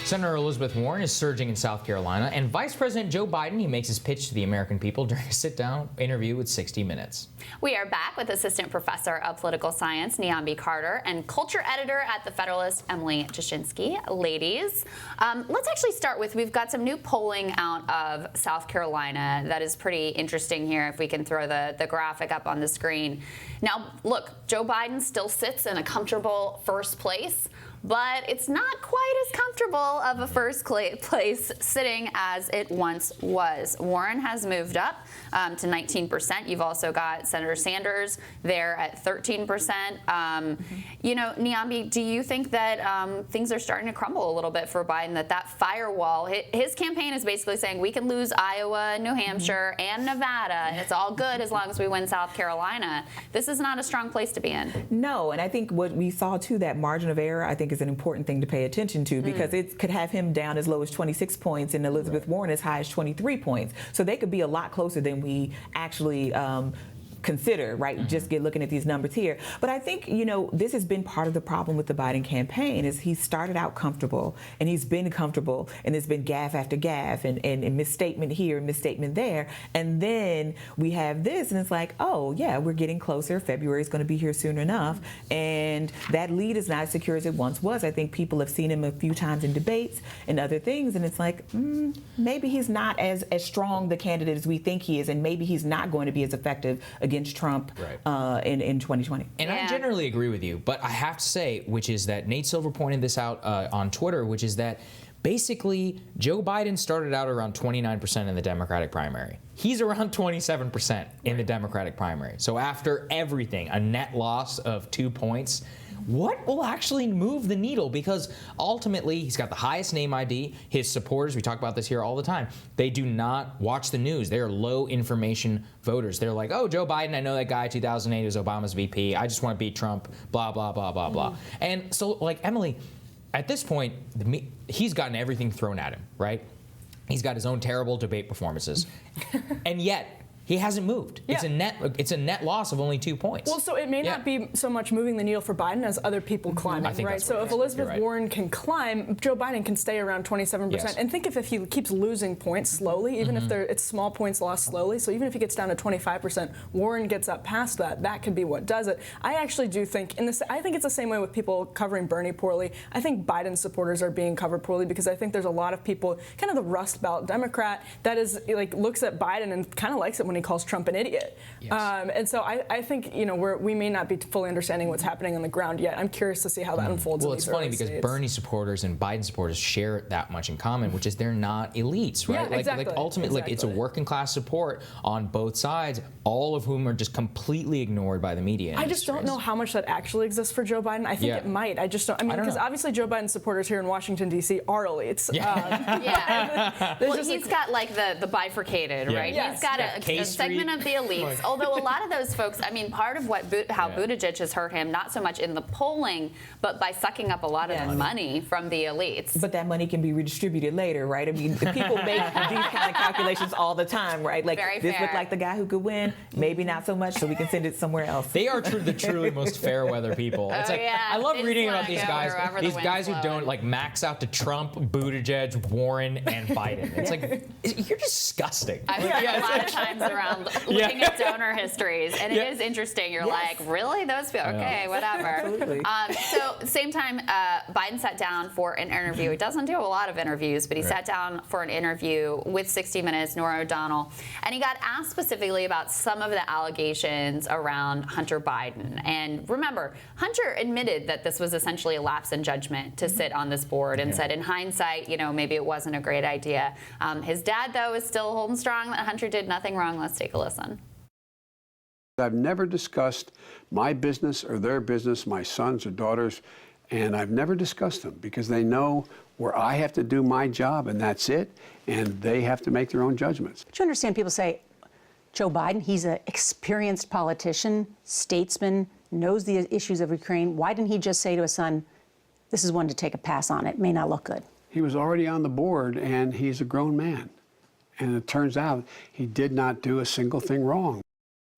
Senator Elizabeth Warren is surging in South Carolina, and Vice President Joe Biden, he makes his pitch to the American people during a sit-down interview with 60 Minutes. We are back with Assistant Professor of Political Science, Niambi Carter, and Culture Editor at The Federalist, Emily Jashinsky. Ladies, let's actually start with, we've got some new polling out of South Carolina that is pretty interesting here, if we can throw the graphic up on the screen. Now, look, Joe Biden still sits in a comfortable first place, but it's not quite as comfortable of a first place sitting as it once was. Warren has moved up to 19%. You've also got Senator Sanders there at 13%. You know, Niambi, do you think that things are starting to crumble a little bit for Biden, that firewall, his campaign is basically saying we can lose Iowa, New Hampshire, and Nevada, and it's all good as long as we win South Carolina. This is not a strong place to be in. No, and I think what we saw too, that margin of error, I think is an important thing to pay attention to, because it could have him down as low as 26 points and Elizabeth Warren as high as 23 points. So they could be a lot closer than we actually consider, right? Just looking at these numbers here. But I think, you know, this has been part of the problem with the Biden campaign, is he started out comfortable and he's been comfortable, and there's been gaffe after gaffe and misstatement here, misstatement there. And then we have this, and it's like, oh yeah, we're getting closer. February is going to be here soon enough. And that lead is not as secure as it once was. I think people have seen him a few times in debates and other things, and it's like, maybe he's not as strong the candidate as we think he is, and maybe he's not going to be as effective against Trump in 2020. And I generally agree with you, but I have to say, which is that Nate Silver pointed this out on Twitter, which is that basically Joe Biden started out around 29% in the Democratic primary. He's around 27% in the Democratic primary. So after everything, a net loss of 2 points, what will actually move the needle? Because ultimately, he's got the highest name ID. His supporters, we talk about this here all the time, they do not watch the news. They are low information voters. They're like, oh, Joe Biden, I know that guy, 2008 was Obama's VP. I just want to beat Trump, blah, blah, blah, blah, blah. And so, like, Emily, at this point, he's gotten everything thrown at him, right? He's got his own terrible debate performances. And yet, he hasn't moved. Yeah. It's a net loss of only 2 points. Well, so it may not be so much moving the needle for Biden as other people climbing, I think right? So if Elizabeth Warren can climb, Joe Biden can stay around 27%. Yes. And think if he keeps losing points slowly, even if it's small points lost slowly, so even if he gets down to 25%, Warren gets up past that, that could be what does it. I actually do think, I think it's the same way with people covering Bernie poorly. I think Biden supporters are being covered poorly because I think there's a lot of people, kind of the Rust Belt Democrat, that is like looks at Biden and kind of likes it when he calls Trump an idiot. Yes. And so I think, you know, we may not be fully understanding what's happening on the ground yet. I'm curious to see how that unfolds. Well, it's funny because Bernie supporters and Biden supporters share that much in common, which is they're not elites, right? Yeah, exactly. Like ultimately, like it's a working class support on both sides, all of whom are just completely ignored by the media. I just don't know how much that actually exists for Joe Biden. I think it might. I just don't. I mean, because obviously Joe Biden supporters here in Washington D.C. are elites. Well, he's got like the bifurcated, right? Yes. He's got a segment of the elites. Although a lot of those folks, I mean, part of how Buttigieg has hurt him, not so much in the polling, but by sucking up a lot of the money from the elites. But that money can be redistributed later, right? I mean, people make these kind of calculations all the time, right? Like, this looked like the guy who could win, maybe not so much, so we can send it somewhere else. They are the truly most fair weather people. It's like, I love reading about these guys who don't like max out to Trump, Buttigieg, Warren, and Biden. It's like, you're disgusting. I've spent a lot of times around looking at donor histories, and it is interesting. You're like, really? Those people? Okay, whatever. Absolutely. So, same time, Biden sat down for an interview. He doesn't do a lot of interviews, but he sat down for an interview with 60 Minutes, Norah O'Donnell, and he got asked specifically about some of the allegations around Hunter Biden. And remember, Hunter admitted that this was essentially a lapse in judgment to sit on this board, and said, in hindsight, you know, maybe it wasn't a great idea. His dad, though, is still holding strong that Hunter did nothing wrong. Let's take a listen. I've never discussed my business or their business, my sons or daughters, and I've never discussed them because they know where I have to do my job and that's it, and they have to make their own judgments. But you understand people say, Joe Biden, he's an experienced politician, statesman, knows the issues of Ukraine. Why didn't he just say to his son, this is one to take a pass on, it may not look good? He was already on the board and he's a grown man. And it turns out he did not do a single thing wrong.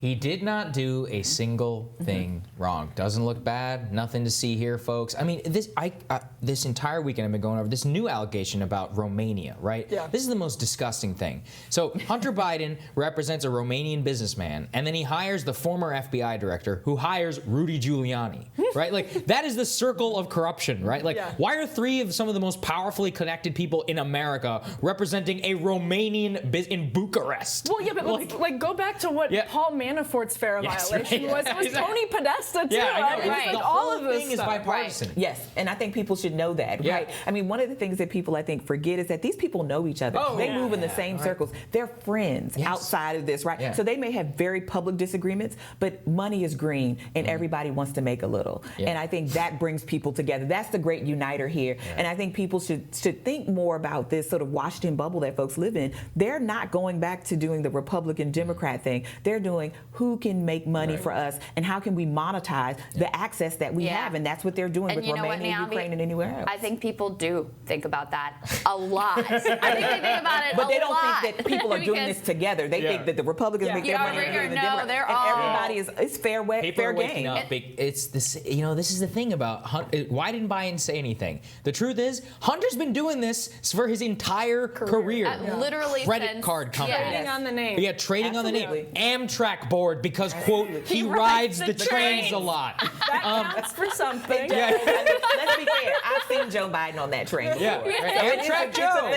He did not do a single thing wrong. Doesn't look bad. Nothing to see here, folks. I mean, this entire weekend I've been going over this new allegation about Romania, right? Yeah. This is the most disgusting thing. So Hunter Biden represents a Romanian businessman, and then he hires the former FBI director who hires Rudy Giuliani, right? Like, that is the circle of corruption, right? Like, why are three of some of the most powerfully connected people in America representing a Romanian in Bucharest? Well, yeah, but like go back to what Paul Manafort's FARA violation was. It was Tony Podesta, too. Yeah, I know. Right. The all whole of this thing is stuff. bipartisan. Right. Yes, and I think people should know that, right? I mean, one of the things that people, I think, forget is that these people know each other. They move in the same circles. They're friends outside of this, right? Yeah. So they may have very public disagreements, but money is green, and everybody wants to make a little. And I think that brings people together. That's the great uniter here. And I think people should think more about this sort of Washington bubble that folks live in. They're not going back to doing the Republican-Democrat thing. They're doing who can make money for us and how can we monetize the access that we have, and that's what they're doing with Romania, Ukraine, and anywhere else. I think people do think about that a lot. I think they think about it But they don't lot. think that people are doing this together. They think that the Republicans make their money, and the Democrats, and everybody it's fair Waking game. up. It's this. You know, this is the thing about why didn't Biden say anything? The truth is, Hunter's been doing this for his entire career. Literally credit since- card company. Trading on the name. Yeah, trading on the name. Absolutely. Amtrak board because quote he rides the trains a lot. That counts for something. Let's be fair. I've seen Joe Biden on that train before. Amtrak Joe.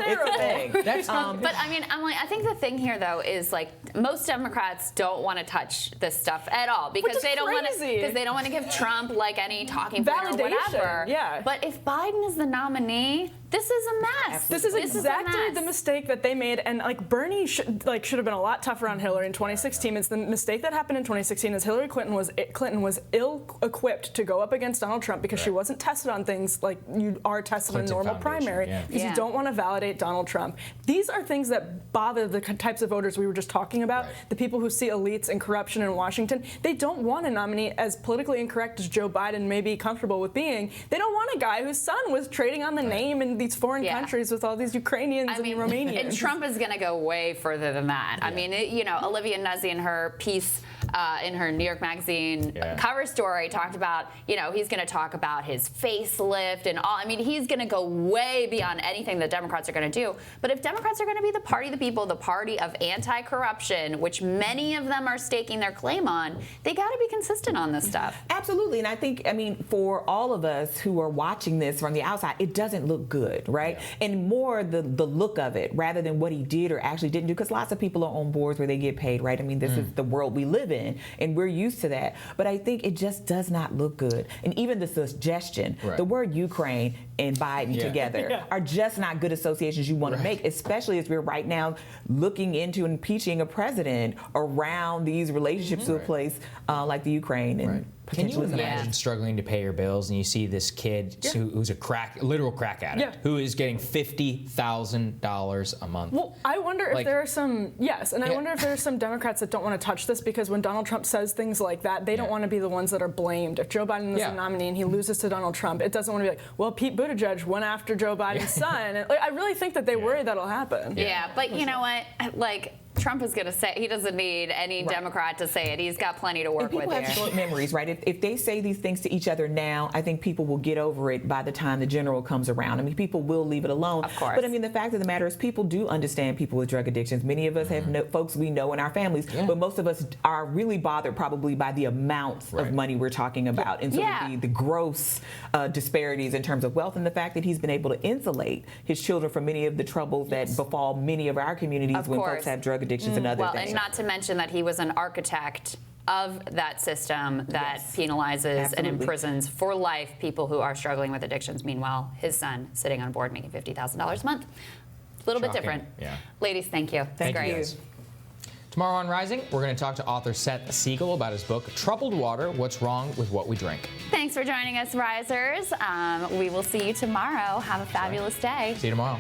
It's a thing. That's But I mean, Emily, I think the thing here though is like most Democrats don't want to touch this stuff at all because is they don't want to crazy. give Trump like any talking point or whatever. Yeah. But if Biden is the nominee, this is a mess. This is exactly a mess. the mistake that they made, and like Bernie should have been a lot tougher on Hillary in 2016. It's the mistake that happened in 2016 is Hillary Clinton was ill-equipped to go up against Donald Trump because she wasn't tested on things like you are tested in a normal primary because you don't want to validate Donald Trump. These are things that bother the types of voters we were just talking about, the people who see elites and corruption in Washington. They don't want a nominee as politically incorrect as Joe Biden may be comfortable with being. They don't want a guy whose son was trading on the name in these foreign countries with all these Ukrainians and Romanians. And Trump is going to go way further than that. I mean, Olivia Nuzzi in her piece in her New York Magazine cover story talked about, he's going to talk about his facelift and all. I mean, he's going to go way beyond anything that Democrats are going to do. But if Democrats are going to be the party of the people, the party of anti-corruption, which many of them are staking their claim on, they got to be consistent on this stuff. Absolutely. And I think, for all of us who are watching this from the outside, it doesn't look good, right? And more the look of it rather than what he did or actually didn't do, because lots of people are on boards where they get paid, right? I mean, this is the world we live in, and we're used to that. But I think it just does not look good. And even the suggestion, the word Ukraine and Biden together are just not good associations you want to make, especially as we're right now looking into impeaching a president around these relationships to a place like the Ukraine. And can you imagine struggling to pay your bills and you see this kid who's a literal crack addict who is getting $50,000 a month? Well, I wonder if there are some, I wonder if there are some Democrats that don't want to touch this because when Donald Trump says things like that, they don't want to be the ones that are blamed. If Joe Biden is the nominee and he loses to Donald Trump, it doesn't want to be like, well, Pete Buttigieg went after Joe Biden's son. And, I really think that they worry that'll happen. Yeah, but you know what? Trump is going to say he doesn't need any Democrat to say it. He's got plenty to work with here. People have short memories, right? If they say these things to each other now, I think people will get over it by the time the general comes around. I mean, people will leave it alone. Of course. But the fact of the matter is people do understand people with drug addictions. Many of us have folks we know in our families, but most of us are really bothered probably by the amounts of money we're talking about and sort of the gross disparities in terms of wealth and the fact that he's been able to insulate his children from many of the troubles that befall many of our communities when folks have drug addictions and other things. And not to mention that he was an architect of that system that penalizes and imprisons for life people who are struggling with addictions. Meanwhile, his son sitting on board making $50,000 a month. A little bit different. Ladies, thank you. Thank you. Tomorrow on Rising, we're going to talk to author Seth Siegel about his book, Troubled Water, What's Wrong with What We Drink. Thanks for joining us, Risers. We will see you tomorrow. Have a fabulous day. See you tomorrow.